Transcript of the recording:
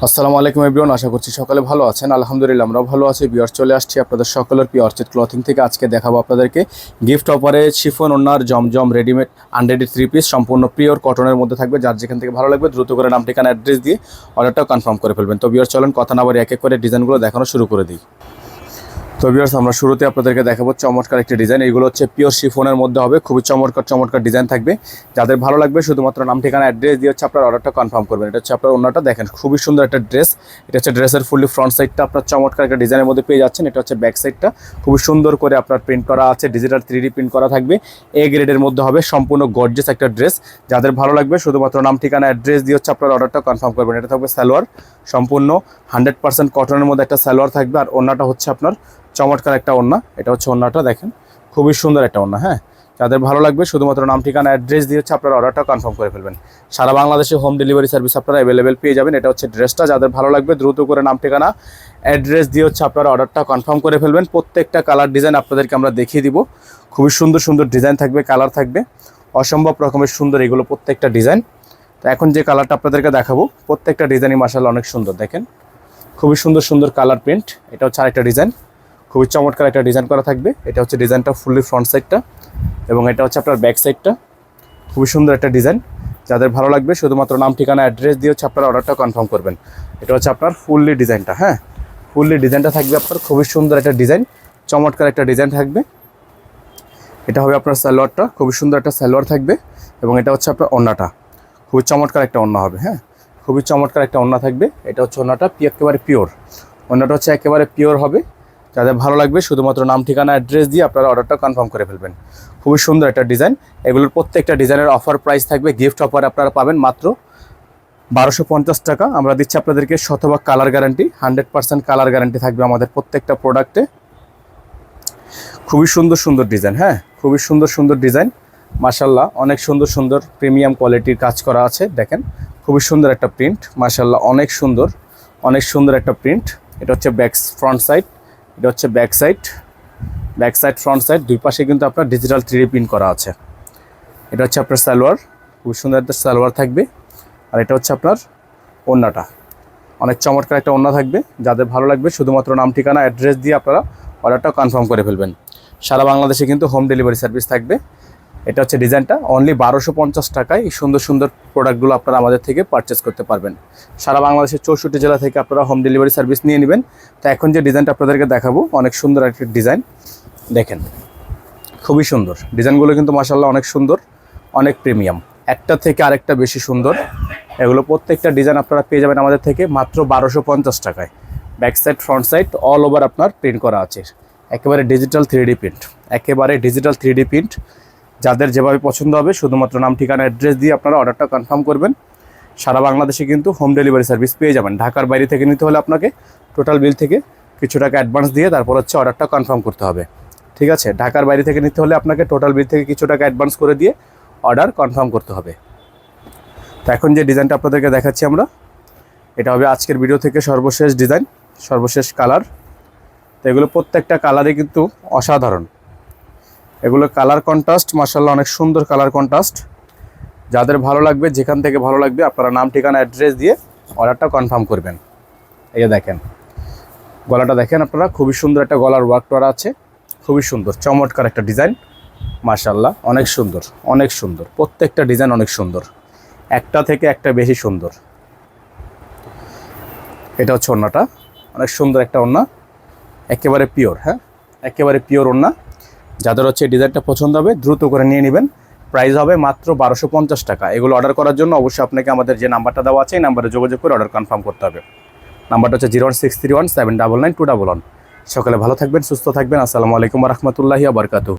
আসসালামু আলাইকুম এভরিওয়ান, আশা করছি সকালে ভালো আছেন। আলহামদুলিল্লাহ আমরাও ভালো আছি। ভিউয়ার্স, চলে আসছি আপনাদের সকলের প্রিয় অর্চিড ক্লথিং থেকে। আজকে দেখাবো আপনাদেরকে গিফট অফারে শিফন ওড়নার জমজম রেডিমেড আনরেডি 3 পিস সম্পূর্ণ পিওর কটনের মধ্যে থাকবে। যার যেখান থেকে ভালো লাগবে দ্রুত করে নাম ঠিকানা অ্যাড্রেস দিয়ে অর্ডারটাও কনফার্ম করে ফেলবেন। তো ভিউয়ার্স, চলেন কথা না বলে এক এক করে ডিজাইনগুলো দেখানো শুরু করে দিই। তো ভিউয়ার্স, আমরা শুরুতে আপনাদেরকে দেখাবো চমৎকার একটি ডিজাইন। এইগুলো হচ্ছে পিওর শিফনের মধ্যে হবে, খুবই চমৎকার ডিজাইন থাকবে। যাদের ভালো লাগবে শুধুমাত্র নাম ঠিকানা অ্যাড্রেস দিয়ে হচ্ছে আপনার অর্ডারটা কনফার্ম করবেন। এটা হচ্ছে আপনার ওড়নাটা, দেখেন খুবই সুন্দর একটা ড্রেস। এটা হচ্ছে ড্রেসের ফুললি ফ্রন্ট সাইডটা আপনার চমৎকার একটা ডিজাইনের মধ্যে পেয়ে যাচ্ছেন। এটা হচ্ছে ব্যাক সাইডটা, খুবই সুন্দর করে আপনার প্রিন্ট করা আছে, ডিজিটাল 3D প্রিন্ট করা থাকবে। এ গ্রেডের মধ্যে হবে, সম্পূর্ণ গর্জিয়াস একটা ড্রেস। যাদের ভালো লাগবে শুধুমাত্র নাম ঠিকানা অ্যাড্রেস দিয়ে হচ্ছে আপনার অর্ডারটা কনফার্ম করবেন। এটা থাকবে সালোয়ার, সম্পূর্ণ 100% কটনের মধ্যে একটা সালোয়ার থাকবে। আর ওড়নাটা হচ্ছে আপনার চমৎকার একটা ওড়না। এটা হচ্ছে ওড়নাটা, দেখেন খুবই সুন্দর একটা ওড়না। হ্যাঁ, যাদের ভালো লাগবে শুধুমাত্র নাম ঠিকানা অ্যাড্রেস দিয়ে হচ্ছে আপনার অর্ডারটা কনফার্ম করে ফেলবেন। সারা বাংলাদেশে হোম ডেলিভারি সার্ভিস আপনারা অ্যাভেলেবেল পেয়ে যাবেন। এটা হচ্ছে ড্রেসটা। যাদের ভালো লাগবে দ্রুত করে নাম ঠিকানা অ্যাড্রেস দিয়ে হচ্ছে আপনার অর্ডারটা কনফার্ম করে ফেলবেন। প্রত্যেকটা কালার ডিজাইন আপনাদেরকে আমরা দেখিয়ে দিব। খুবই সুন্দর ডিজাইন থাকবে, কালার থাকবে অসম্ভব রকমের সুন্দর এগুলো প্রত্যেকটা ডিজাইন। তো এখন যে কালারটা আপনাদেরকে দেখাবো প্রত্যেকটা ডিজাইনই মাশাআল্লাহ অনেক সুন্দর। দেখেন খুবই সুন্দর কালার প্রিন্ট। এটা হচ্ছে আরেকটা ডিজাইন, খুবই চমৎকার একটা ডিজাইন করা থাকবে। এটা হচ্ছে ডিজাইনটা ফুললি ফ্রন্ট সাইডটা, এবং এটা হচ্ছে আপনার ব্যাক সাইডটা। খুবই সুন্দর একটা ডিজাইন। যাদের ভালো লাগবে শুধুমাত্র নাম ঠিকানা অ্যাড্রেস দিয়ে হচ্ছে আপনার অর্ডারটা কনফার্ম করবেন। এটা হচ্ছে আপনার ফুললি ডিজাইনটা। হ্যাঁ, ফুললি ডিজাইনটা থাকবে আপনার, খুবই সুন্দর একটা ডিজাইন, চমৎকার একটা ডিজাইন থাকবে। এটা হবে আপনার সালোয়ারটা, খুবই সুন্দর একটা সালোয়ার থাকবে। এবং এটা হচ্ছে আপনার ওড়নাটা, খুবই চমৎকার একটা ওড়না হবে। হ্যাঁ, খুবই চমৎকার একটা ওড়না থাকবে। এটা হচ্ছে ওড়নাটা একেবারে পিওর, ওড়নাটা হচ্ছে একেবারে পিওর হবে। যাদের ভালো লাগবে শুধুমাত্র নাম ঠিকানা অ্যাড্রেস দিয়ে আপনারা অর্ডারটা কনফার্ম করে ফেলবেন। খুবই সুন্দর একটা ডিজাইন। এগুলোর প্রত্যেকটা ডিজাইনের অফার প্রাইস থাকবে, গিফট অফার আপনারা পাবেন মাত্র 1250 টাকা। আমরা দিচ্ছি আপনাদেরকে শতভাগ কালার গ্যারান্টি, 100% কালার গ্যারান্টি থাকবে আমাদের প্রত্যেকটা প্রোডাক্টে। খুবই সুন্দর ডিজাইন। হ্যাঁ, খুবই সুন্দর ডিজাইন মাশাআল্লাহ, অনেক সুন্দর প্রিমিয়াম কোয়ালিটির কাজ করা আছে। দেখেন খুবই সুন্দর একটা প্রিন্ট মাশাআল্লাহ, অনেক সুন্দর একটা প্রিন্ট। এটা হচ্ছে ফ্রন্ট সাইড, এটা হচ্ছে ব্যাক সাইড ফ্রন্ট সাইড দুই পাশে কিন্তু আপনার ডিজিটাল 3D প্রিন্ট করা আছে। এটা হচ্ছে আপনার সালোয়ার, খুব সুন্দর একটা সালোয়ার থাকবে। আর এটা হচ্ছে আপনার ওড়নাটা, অনেক চমৎকার একটা ওড়না থাকবে। যাদের ভালো লাগবে শুধুমাত্র নাম ঠিকানা অ্যাড্রেস দিয়ে আপনারা অর্ডারটা কনফার্ম করে ফেলবেন। সারা বাংলাদেশে কিন্তু হোম ডেলিভারি সার্ভিস থাকবে। এটা হচ্ছে ডিজাইনটা, অনলি 1250 টাকায় এই সুন্দর প্রোডাক্টগুলো আপনারা আমাদের থেকে পারচেস করতে পারবেন। সারা বাংলাদেশের 64 জেলা থেকে আপনারা হোম ডেলিভারি সার্ভিস নিয়ে নেবেন। তো এখন যে ডিজাইনটা আপনাদেরকে দেখাবো অনেক সুন্দর একটা ডিজাইন। দেখেন খুবই সুন্দর ডিজাইনগুলো কিন্তু মাশাআল্লাহ অনেক সুন্দর, অনেক প্রিমিয়াম, একটা থেকে আরেকটা বেশি সুন্দর। এগুলো প্রত্যেকটা ডিজাইন আপনারা পেয়ে যাবেন আমাদের থেকে মাত্র 1250 টাকায়। Back side front side all over আপনার প্রিন্ট করা আছে, একেবারে ডিজিটাল 3D প্রিন্ট, একেবারে ডিজিটাল 3D প্রিন্ট। যাদের যেভাবে পছন্দ হবে শুধুমাত্র নাম ঠিকানা অ্যাড্রেস দিয়ে আপনারা অর্ডারটা কনফার্ম করবেন। সারা বাংলাদেশে কিন্তু হোম ডেলিভারি সার্ভিস পেয়ে যাবেন। ঢাকার বাইরে থেকে নিতে হলে আপনাকে টোটাল বিল থেকে কিছু টাকা অ্যাডভান্স দিয়ে তারপর হচ্ছে অর্ডারটা কনফার্ম করতে হবে। ঠিক আছে, ঢাকার বাইরে থেকে নিতে হলে আপনাকে টোটাল বিল থেকে কিছু টাকা অ্যাডভান্স করে দিয়ে অর্ডার কনফার্ম করতে হবে। তো এখন যে ডিজাইনটা আপনাদেরকে দেখাচ্ছি আমরা, এটা হবে আজকের ভিডিও থেকে সর্বশেষ ডিজাইন, সর্বশেষ কালার। তো এগুলো প্রত্যেকটা কালারই কিন্তু অসাধারণ। এগুলো কালার কন্ট্রাস্ট মাশাআল্লাহ, অনেক সুন্দর কালার কন্ট্রাস্ট। যাদের ভালো লাগবে, যেখান থেকে ভালো লাগবে আপনারা নাম ঠিকানা অ্যাড্রেস দিয়ে অর্ডারটা কনফার্ম করবেন। এই যে দেখেন গলাটা, দেখেন আপনারা খুবই সুন্দর একটা গলার ওয়ার্ক করা আছে, খুবই সুন্দর চমৎকার একটা ডিজাইন মাশাআল্লাহ, অনেক সুন্দর প্রত্যেকটা ডিজাইন অনেক সুন্দর, একটা থেকে একটা বেশি সুন্দর। এটা হচ্ছে ওড়নাটা, অনেক সুন্দর একটা ওড়না, একেবারে পিওর। হ্যাঁ, একেবারে পিওর ওড়না। যাদের হচ্ছে ডিজাইনটা পছন্দ হবে দ্রুত করে নিয়ে নেবেন। প্রাইস হবে মাত্র 1250 টাকা। এগুলো অর্ডার করার জন্য অবশ্যই আপনাকে আমাদের যে নাম্বারটা দেওয়া আছে এই নাম্বারে যোগাযোগ করে অর্ডার কনফার্ম করতে হবে। নাম্বারটা হচ্ছে 01631 799 211। সকালে ভালো থাকবেন, সুস্থ থাকবেন। আসসালামু আলাইকুম ওয়া রাহমাতুল্লাহি ওয়া বারাকাতুহু।